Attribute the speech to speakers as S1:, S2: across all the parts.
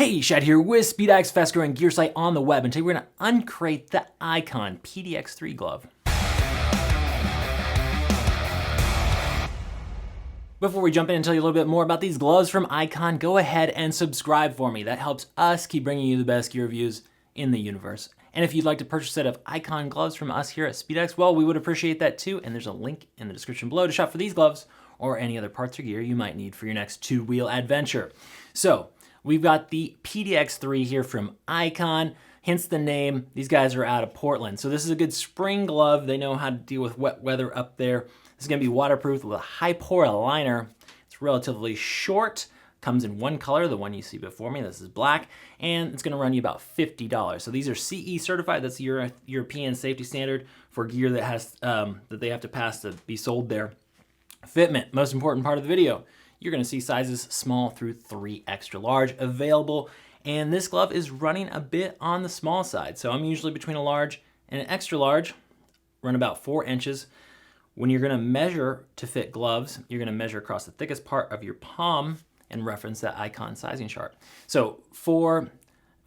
S1: Hey, Shad here with PDX, fast growing gear site on the web, and today we're gonna uncrate the Icon PDX3 glove. Before we jump in and tell you a little bit more about these gloves from Icon, go ahead and subscribe for me. That helps us keep bringing you the best gear reviews in the universe. And if you'd like to purchase a set of Icon gloves from us here at PDX, well, we would appreciate that too. And there's a link in the description below to shop for these gloves or any other parts or gear you might need for your next two-wheel adventure. So, we've got the PDX3 here from Icon, hence the name. These guys are out of Portland. So this is a good spring glove. They know how to deal with wet weather up there. This is gonna be waterproof with a Hipora liner. It's relatively short, comes in one color, the one you see before me, this is black, and it's gonna run you about $50. So these are CE certified, that's the European safety standard for gear that has that they have to pass to be sold there. Fitment, most important part of the video. You're gonna see sizes small through 3 extra large available, and this glove is running a bit on the small side. So I'm usually between a large and an extra large, run about 4 inches. When you're gonna measure to fit gloves, you're gonna measure across the thickest part of your palm and reference that Icon sizing chart. So 4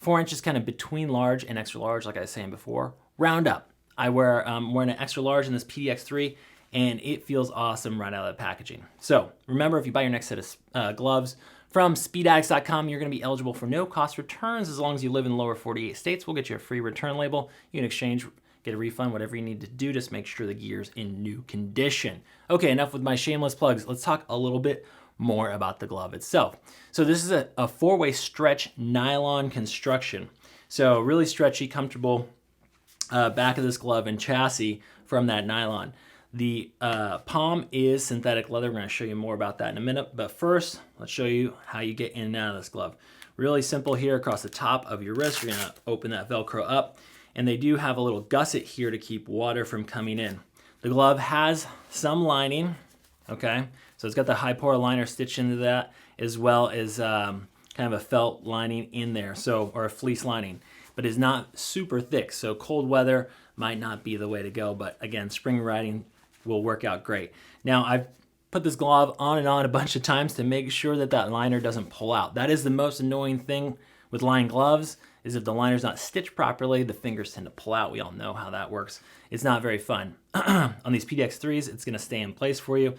S1: inches kind of between large and extra large, like I was saying before, round up. I'm wearing an extra large in this PDX3, and it feels awesome right out of the packaging. So remember, if you buy your next set of gloves from speedaddicts.com, you're gonna be eligible for no cost returns as long as you live in the lower 48 states. We'll get you a free return label. You can exchange, get a refund, whatever you need to do, just make sure the gear's in new condition. Okay, enough with my shameless plugs. Let's talk a little bit more about the glove itself. So this is a 4-way stretch nylon construction. So really stretchy, comfortable back of this glove and chassis from that nylon. The palm is synthetic leather. We're gonna show you more about that in a minute, but first, let's show you how you get in and out of this glove. Really simple here across the top of your wrist. You're gonna open that Velcro up, and they do have a little gusset here to keep water from coming in. The glove has some lining, okay? So it's got the Hipora liner stitched into that, as well as kind of a felt lining in there, or a fleece lining, but it's not super thick, so cold weather might not be the way to go, but again, spring riding will work out great. Now, I've put this glove on and on a bunch of times to make sure that that liner doesn't pull out. That is the most annoying thing with lined gloves, is if the liner's not stitched properly, the fingers tend to pull out. We all know how that works. It's not very fun. On these PDX3s, it's gonna stay in place for you,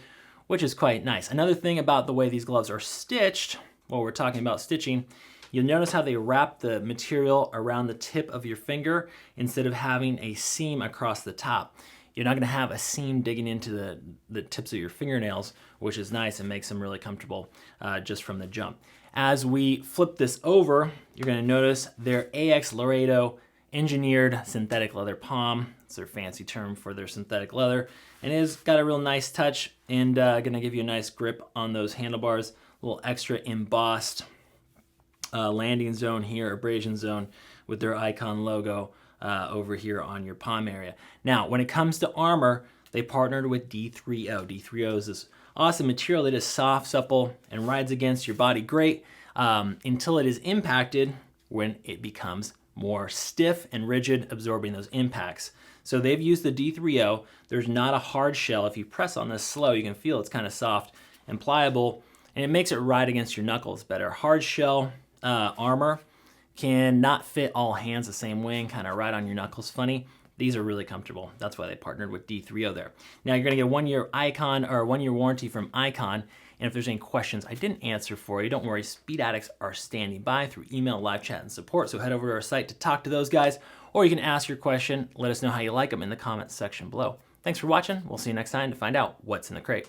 S1: which is quite nice. Another thing about the way these gloves are stitched, while we're talking about stitching, you'll notice how they wrap the material around the tip of your finger instead of having a seam across the top. You're not gonna have a seam digging into the tips of your fingernails, which is nice and makes them really comfortable just from the jump. As we flip this over, you're gonna notice their AX Laredo engineered synthetic leather palm. It's their fancy term for their synthetic leather. And it's got a real nice touch and gonna give you a nice grip on those handlebars. A little extra embossed landing zone here, abrasion zone with their Icon logo over here on your palm area. Now, when it comes to armor, they partnered with D3O. D3O is this awesome material that is soft, supple, and rides against your body great until it is impacted, when it becomes more stiff and rigid, absorbing those impacts. So they've used the D3O. There's not a hard shell. If you press on this slow, you can feel it's kind of soft and pliable, and it makes it ride against your knuckles better. Hard shell armor can not fit all hands the same way and kind of ride on your knuckles funny. These are really comfortable. That's why they partnered with D3O there. Now you're gonna get a 1-year Icon or a 1-year warranty from Icon. And if there's any questions I didn't answer for you, don't worry, Speed Addicts are standing by through email, live chat, and support. So head over to our site to talk to those guys, or you can ask your question. Let us know how you like them in the comments section below. Thanks for watching. We'll see you next time to find out what's in the crate.